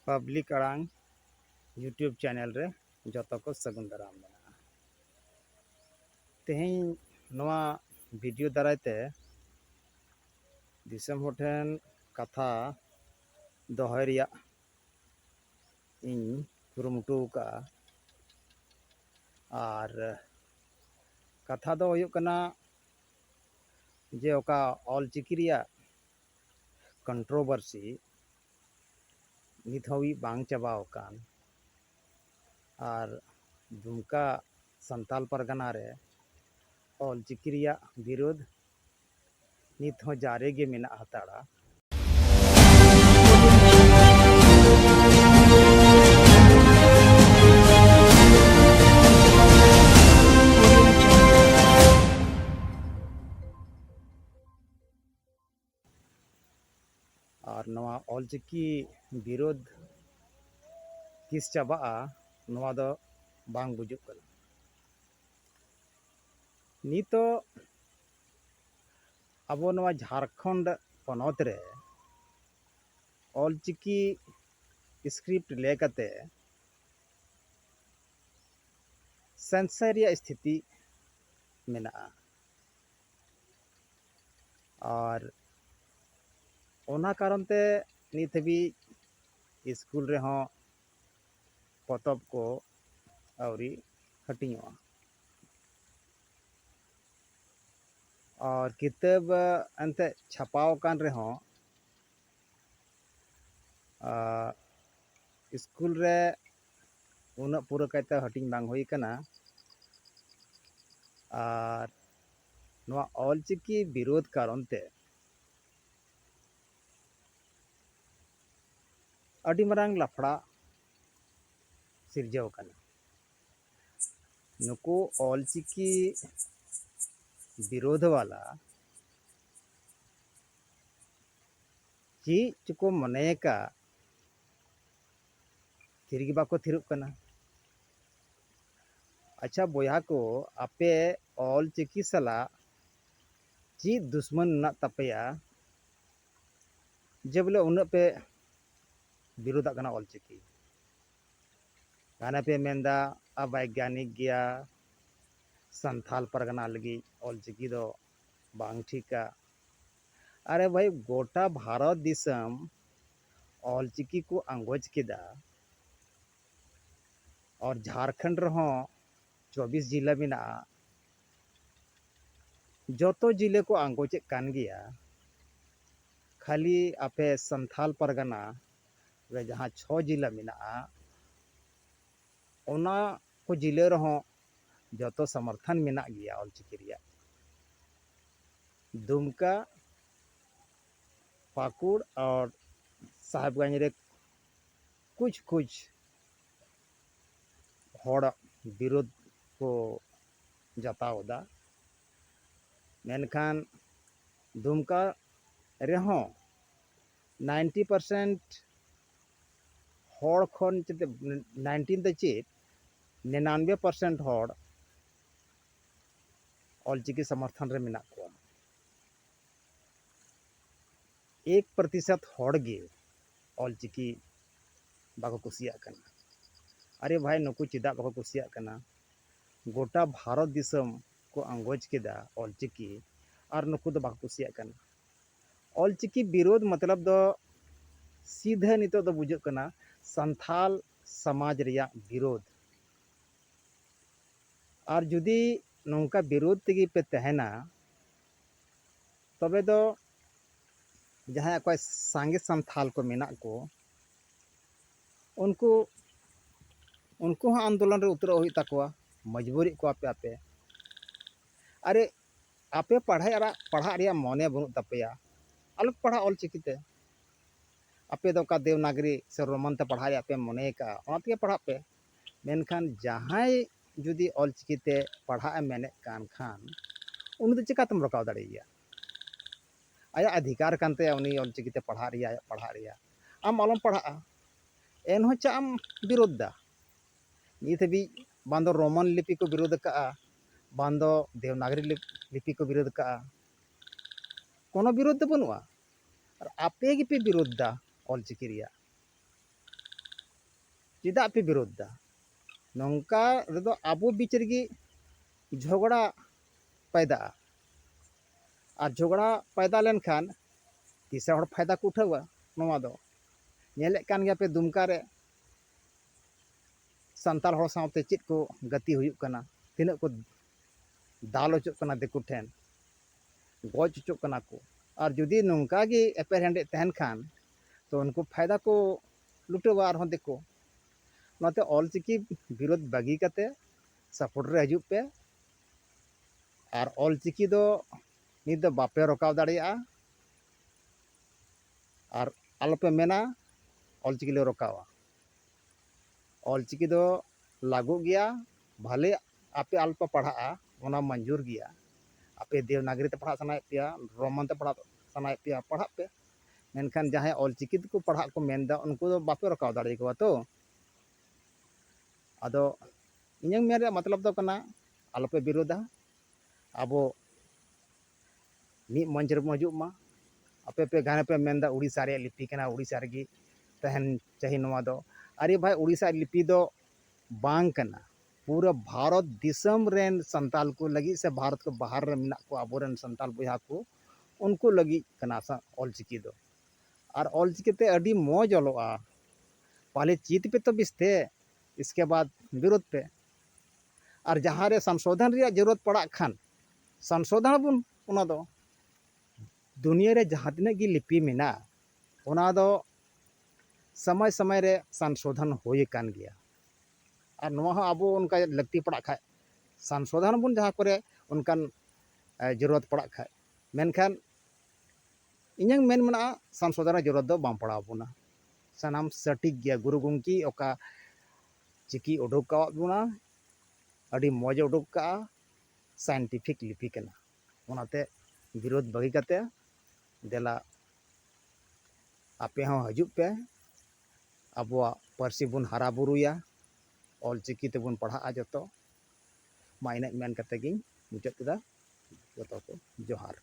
Public अड़ांग YouTube channel रे जोतो को सगुन दाराम मेना तेहें नवा वीडियो दारायते दिसम होठेन कथा दोहय रिया इन कुरुमुटु का और कथा दो हुयुग कना जे ओका ऑलचिकी रिया कंट्रोवर्सी नित हावी बांग चाबाव कान और दुमका संताल परगना रे ऑलचिकी रिया विरोध नित हो जारे गे मेना हताड़ा और नवा ऑलचिकी विरोध किस चाबा नवा दो बांग बुजुग कना नितो अब नवा झारखंड पनौत रे ऑलचिकी स्क्रिप्ट लेकते सेंसर या स्थिति मेना और ओना कारण ते नित भी स्कूल रे हों पतब को आवरी हटियों और किताब अंते छपाव कान रे हों स्कूल रे उना पूरा कायते हटिंग बांग होई कना और नवा ऑलचिकी विरोध कारण ते अडी मरांग लफड़ा सिरजाव कना नुको ऑलचिकी विरोध वाला ची को मने का थिरगी बाको थिरुक कना अच्छा बोया को आपे ऑलचिकी सला ची दुश्मन ना तपया जब बोले उन पे विरोध कना ऑलचिकी गाना पे मेंदा अवैज्ञानिक गया संथाल परगना लगी ऑलचिकी दो बांग ठीका अरे भाई गोटा भारत दिसम ऑलचिकी को अंगोज किदा और झारखंड रहो 24 जिला मेना जोतो जिले को अंगोचे कान गया खाली आपे संथाल परगना वे जहाँ 6 जिला मेना ओना को जिले रहो जोतो समर्थन मेना गया ऑलचिकी रिया दुमका पाकुड़ और साहेबगंज रे कुछ हड़ विरोध को जतावदा मेनखान दुमका रेहों 90% हड़ खन 19 द चेत 99% हड़ ऑलचिकी समर्थन रे मेना को 1% हड़ गे ऑलचिकी बाको कुसिया कना अरे भाई नुकु चिदा बाको कुसिया कना गोटा भारत दिसम को अंगोज केदा ऑलचिकी और नुकु दो बाको कुसिया कना ऑलचिकी विरोध मतलब दो सीधे नितो दो बुझुग कना संथाल समाज रिया विरोध और जुदी नौका विरोध तेगी पे तहना तबे दो जहाँ कोई सांगे संथाल को मेना को उनको हाँ आंदोलन रे उतरो हुई तकवा मजबूरी को आपे अरे आपे पढ़ा रिया मने बनु तपेया अलग पढ़ा ऑलचिकीते आपे दो का देवनागरी से रोमन ते पढ़ा रिया पे मने का ओनाते पढ़ा पे मेनखान जहां जुदी ऑलचिकीते पढ़ा मेने कान खान उन चिका तुम रोकाव दाड़िया आया अधिकार कानते उनी ऑलचिकीते पढ़ा रिया आम अलम पढ़ा एनहो चाम विरोध दा नित भी बांदो रोमन लिपि को विरोध का बांदो देवनागरी लिपि को विरोध का कोनो विरोध बनुआ और आपे गे पे विरोध दा ऑलचिकी रिया चेदा पे विरोध दा नौका रेदो आबो बीच रेगी झगड़ा पैदा और झगड़ा पैदा लेनखान तीसरा हर फायदा को उठावा नोवा दो नेले कान गया पे दुमका रे संताल हर सावते चेद को गति हुयुक कना तिना को दाल होचोक कना दिकु ठेन गज होचोक कना को और जुदी नौका गे एपेर हेंडे तहन खान तो उनको फायदा को लुटावा और दिको नाते ऑलचिकी विरोध बागी कते सपोर्ट रे हजु पे और ऑलचिकी दो नित दो बापे रोकाव दाड़िया और आलोपे मेना ऑलचिकी ले रोकावा ऑलचिकी दो लागू गया भले आपे आलोपे पढ़ा ओना मंजूर गया आपे देवनागरी ते पढ़ा सनाय पिया रोमन ते पढ़ा सनाय पिया पढ़ा पे मेनखान जहां ऑलचिकी को पढ़ा को मेनदा उनको दो बापे रोकाव दाड़े को तो आदो इᱧᱟᱹᱜ ᱢᱮᱱ ᱨᱮᱭᱟᱜ मतलब दो कना आलोपे विरोधा आबो ᱢᱤᱫ मंच रे हजु मा आपे पे गाने पे मेनदा उड़ीसा रे लिपि कना उड़ीसा रे तहन चाहि नोवा दो अरे भाई उड़ीसा लिपि दो बांग कना पूरा भारत दिसम रेन संताल को लगी से भारत को बाहर रे मिना को आबोरेन संताल बुया को उनको लगी कना सा ऑलचिकी दो और ऑलचिकी ते अडी मौज ऑलोआ पहले चीत पे तो बिस्ते इसके बाद विरोध पे और जहाँ रे संशोधन रे जरूरत पड़ा खान संशोधन बुन उना दो दुनिया रे जहाँ तिना गी लिपि मेना उना दो समय समय रे संशोधन होय कान गया और नोहा आबो उनका लगती पड़ा खाय संशोधन बुन जहाँ करे उनकान जरूरत पड़ा खाय मेनखान इᱧᱟᱹᱜ मेन मना संशोधन जरूरत दो बाम पड़ा बुना सनाम सटीक गया गुरु गंकी ओका चिकी उडुक का बुना अड़ी मौज उडुक का साइंटिफिक लिपि कना ओनाते विरोध बगी कते देला आपे हों हजु पे आबुआ पारसी बुन हारा बुरुया ऑलचिकी ते बुन पढ़ा जतो मा इना मेन कते गिन मुचाद केदा जतो को जोहार।